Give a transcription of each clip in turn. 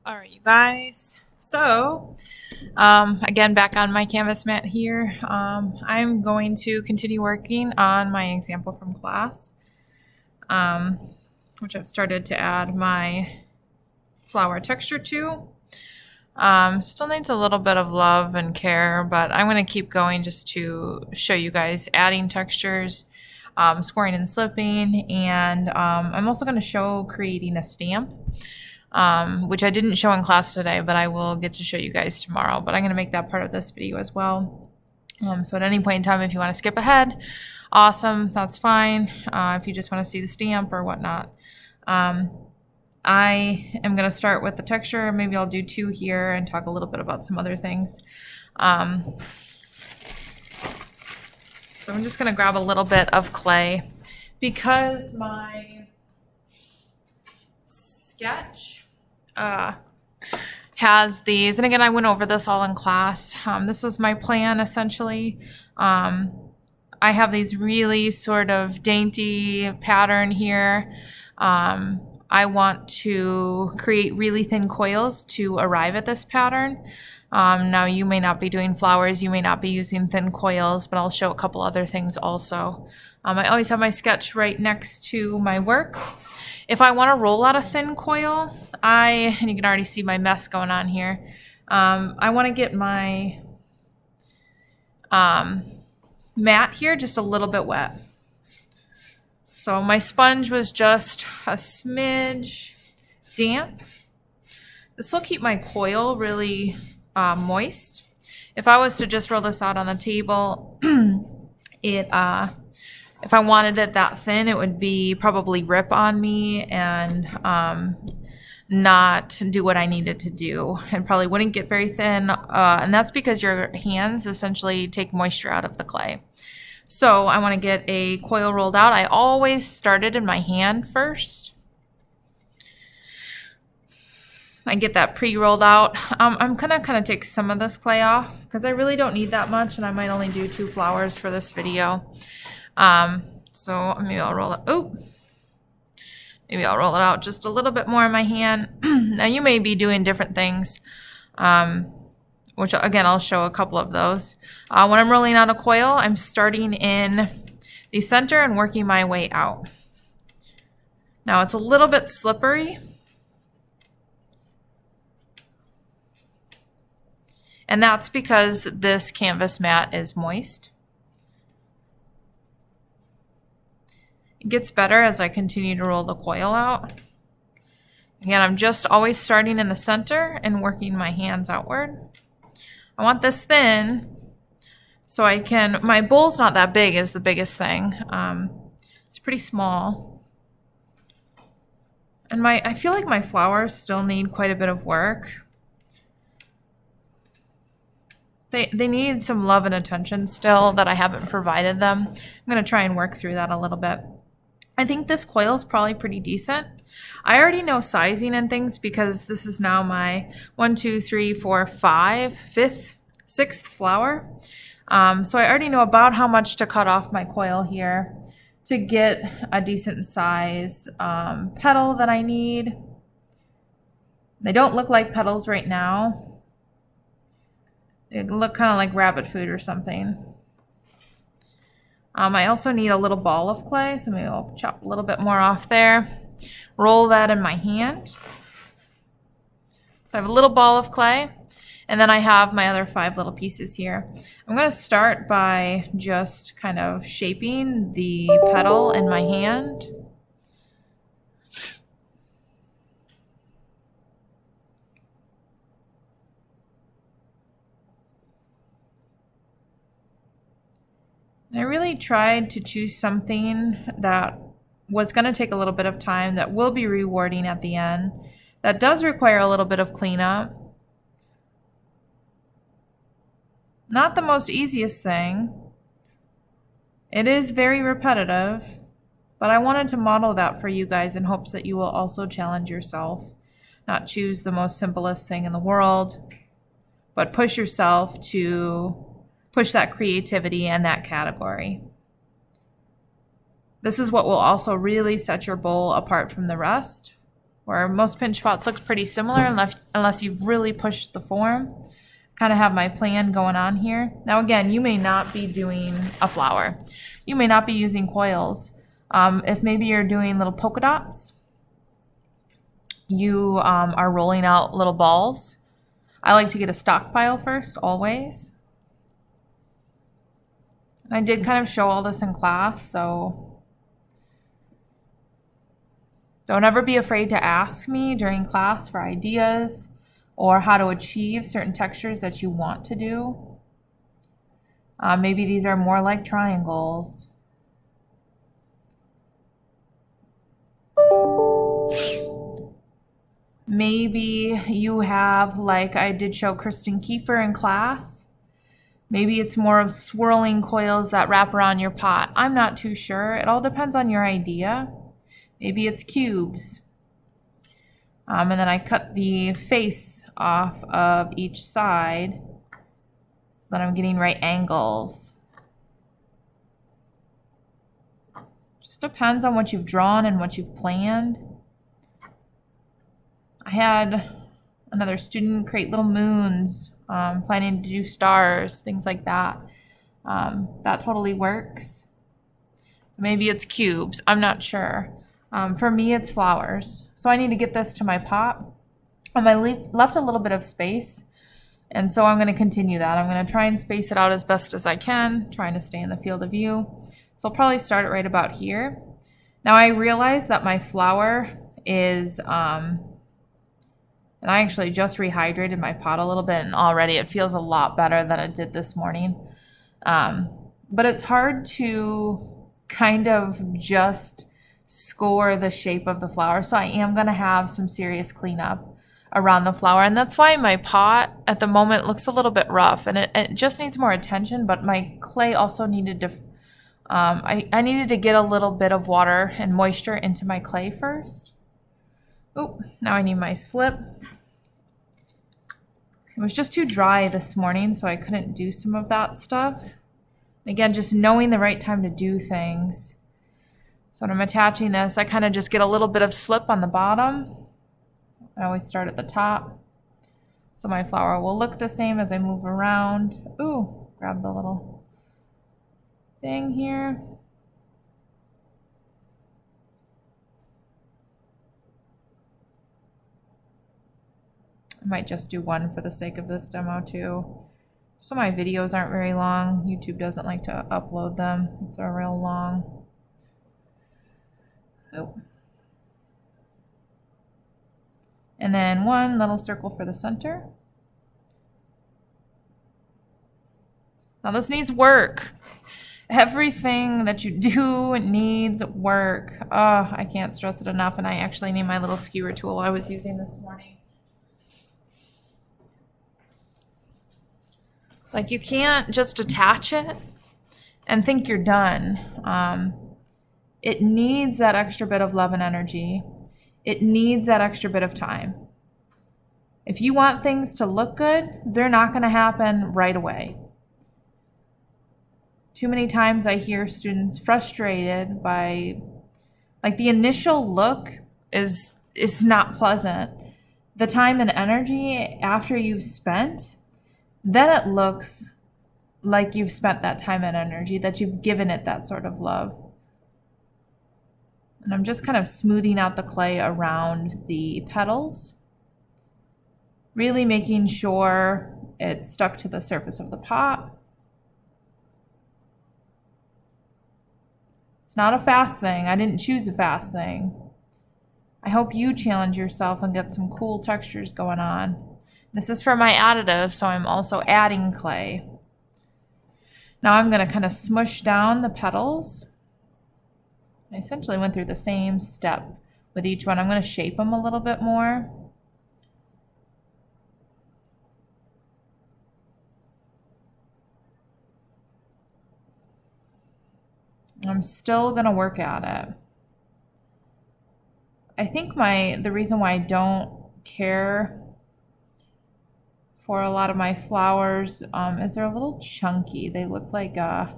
All right, you guys. So, again, back on my canvas mat here. I'm going to continue working on my example from class, um, which I've started to add my flower texture to. Still needs a little bit of love and care, but I'm going to keep going just to show you guys adding textures, scoring and slipping, and I'm also going to show creating a stamp. Which I didn't show in class today, but I will get to show you guys tomorrow. But I'm going to make that part of this video as well. So at any point in time, if you want to skip ahead, awesome, that's fine. If you just want to see the stamp or whatnot. I am going to start with the texture. Maybe I'll do two here and talk a little bit about some other things. So I'm just going to grab a little bit of clay because my sketch has these, and again, I went over this all in class. This was my plan essentially. I have these really sort of dainty pattern here. I want to create really thin coils to arrive at this pattern. Now you may not be doing flowers, you may not be using thin coils, but I'll show a couple other things also. I always have my sketch right next to my work. If I want to roll out a thin coil, and you can already see my mess going on here, I want to get my mat here just a little bit wet. So my sponge was just a smidge damp. This will keep my coil really moist. If I was to just roll this out on the table, if I wanted it that thin, it would be probably rip on me and not do what I needed to do, and probably wouldn't get very thin. And that's because your hands essentially take moisture out of the clay. So I want to get a coil rolled out. I always started in my hand first. I get that pre-rolled out. I'm gonna kind of take some of this clay off because I really don't need that much, and I might only do 2 flowers for this video. So maybe I'll roll it. Maybe I'll roll it out just a little bit more in my hand. Now you may be doing different things, which again, I'll show a couple of those. When I'm rolling out a coil, I'm starting in the center and working my way out. Now it's a little bit slippery. And that's because this canvas mat is moist. It gets better as I continue to roll the coil out. Again, I'm just always starting in the center and working my hands outward. I want this thin so I can, my bowl's not that big is the biggest thing. It's pretty small. And I feel like my flowers still need quite a bit of work. They need some love and attention still that I haven't provided them. I'm going to try and work through that a little bit. I think this coil is probably pretty decent. I already know sizing and things because this is now my 1, 2, 3, 4, 5, 5th, 6th flower. So I already know about how much to cut off my coil here to get a decent size petal that I need. They don't look like petals right now. They look kind of like rabbit food or something. I also need a little ball of clay, so maybe I'll chop a little bit more off there. Roll that in my hand. So I have a little ball of clay, and then I have my other 5 little pieces here. I'm going to start by just kind of shaping the petal in my hand. I really tried to choose something that was going to take a little bit of time, that will be rewarding at the end, that does require a little bit of cleanup. Not the most easiest thing. It is very repetitive, but I wanted to model that for you guys in hopes that you will also challenge yourself. Not choose the most simplest thing in the world, but push yourself to push that creativity in that category. This is what will also really set your bowl apart from the rest. where most pinch pots look pretty similar unless you've really pushed the form. Kind of have my plan going on here. Now again, you may not be doing a flower. You may not be using coils. If maybe you're doing little polka dots, you are rolling out little balls. I like to get a stockpile first, always. And I did kind of show all this in class, so don't ever be afraid to ask me during class for ideas or how to achieve certain textures that you want to do. Maybe these are more like triangles. Maybe you have, like I did show Kristen Kiefer in class, maybe it's more of swirling coils that wrap around your pot. I'm not too sure. It all depends on your idea. Maybe it's cubes. And then I cut the face off of each side so that I'm getting right angles. Just depends on what you've drawn and what you've planned. I had another student create little moons, planning to do stars, things like that. That totally works. So maybe it's cubes, I'm not sure. For me, it's flowers. So I need to get this to my pot. I left a little bit of space, and so I'm going to continue that. I'm going to try and space it out as best as I can, trying to stay in the field of view. So I'll probably start it right about here. Now I realize that my flower is, and I actually just rehydrated my pot a little bit, and already it feels a lot better than it did this morning. But it's hard to kind of just score the shape of the flower. So I am going to have some serious cleanup around the flower. And that's why my pot at the moment looks a little bit rough, and it just needs more attention. But my clay also needed to, I needed to get a little bit of water and moisture into my clay first. Oh, now I need my slip. It was just too dry this morning, so I couldn't do some of that stuff. Again, just knowing the right time to do things. So when I'm attaching this, I kind of just get a little bit of slip on the bottom. I always start at the top. So my flower will look the same as I move around. Ooh, grab the little thing here. I might just do one for the sake of this demo too. So my videos aren't very long. YouTube doesn't like to upload them if they're real long. Oh. And then one little circle for the center. Now this needs work. Everything that you do needs work. Oh, I can't stress it enough, and I actually need my little skewer tool I was using this morning. Like, you can't just attach it and think you're done. It needs that extra bit of love and energy. It needs that extra bit of time. If you want things to look good, they're not going to happen right away. Too many times I hear students frustrated by, like, the initial look is not pleasant. The time and energy after you've spent, then it looks like you've spent that time and energy, that you've given it that sort of love. And I'm just kind of smoothing out the clay around the petals, really making sure it's stuck to the surface of the pot. It's not a fast thing. I didn't choose a fast thing. I hope you challenge yourself and get some cool textures going on. This is for my additive, so I'm also adding clay. Now I'm going to kind of smush down the petals. I essentially went through the same step with each one. I'm going to shape them a little bit more. I'm still going to work at it. I think the reason why I don't care for a lot of my flowers is they're a little chunky. They look like a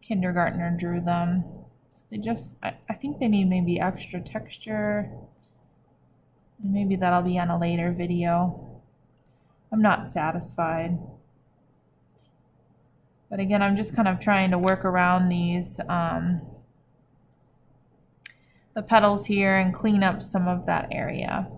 kindergartner drew them. So they just, I think they need maybe extra texture. Maybe that'll be on a later video. I'm not satisfied. But again, I'm just kind of trying to work around these, the petals here and clean up some of that area.